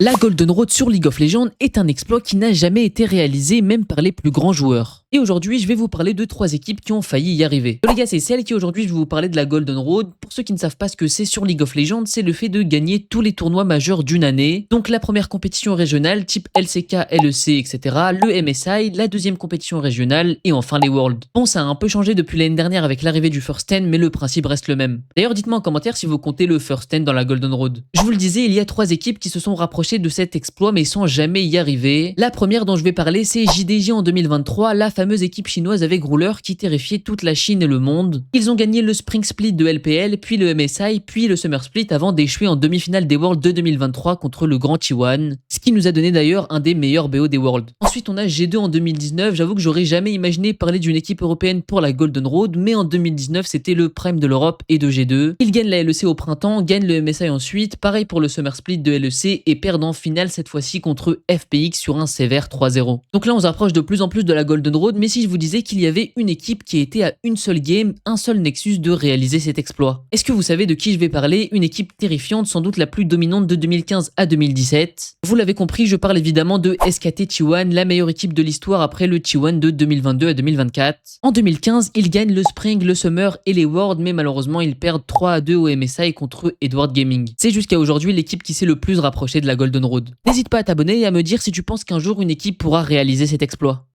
La Golden Road sur League of Legends est un exploit qui n'a jamais été réalisé même par les plus grands joueurs. Et aujourd'hui, je vais vous parler de 3 équipes qui ont failli y arriver. Les gars, c'est celle qui aujourd'hui je vais vous parler de la Golden Road. Pour ceux qui ne savent pas ce que c'est sur League of Legends, c'est le fait de gagner tous les tournois majeurs d'une année. Donc la première compétition régionale type LCK, LEC, etc. Le MSI, la deuxième compétition régionale et enfin les Worlds. Bon, ça a un peu changé depuis l'année dernière avec l'arrivée du First 10, mais le principe reste le même. D'ailleurs, dites-moi en commentaire si vous comptez le First 10 dans la Golden Road. Je vous le disais, il y a 3 équipes qui se sont rapprochées de cet exploit mais sans jamais y arriver. La première dont je vais parler, c'est JDG en 2023, la fameuse équipe chinoise avec Ruler qui terrifiait toute la Chine et le monde. Ils ont gagné le Spring Split de LPL, puis le MSI, puis le Summer Split avant d'échouer en demi-finale des Worlds de 2023 contre le Grand T1, ce qui nous a donné d'ailleurs un des meilleurs BO des Worlds. Ensuite, on a G2 en 2019, j'avoue que j'aurais jamais imaginé parler d'une équipe européenne pour la Golden Road, mais en 2019, c'était le prime de l'Europe et de G2. Ils gagnent la LEC au printemps, gagnent le MSI ensuite, pareil pour le Summer Split de LEC et perdent en finale cette fois-ci contre FPX sur un sévère 3-0. Donc là, on s'approche de plus en plus de la Golden Road, mais si je vous disais qu'il y avait une équipe qui était à une seule game, un seul Nexus de réaliser cet exploit. Est-ce que vous savez de qui je vais parler? Une équipe terrifiante, sans doute la plus dominante de 2015 à 2017. Vous l'avez compris, je parle évidemment de SKT T1, la meilleure équipe de l'histoire après le T1 de 2022 à 2024. En 2015, ils gagnent le Spring, le Summer et les Worlds, mais malheureusement, ils perdent 3-2 au MSI contre Edward Gaming. C'est jusqu'à aujourd'hui l'équipe qui s'est le plus rapprochée de la Golden Road. N'hésite pas à t'abonner et à me dire si tu penses qu'un jour une équipe pourra réaliser cet exploit.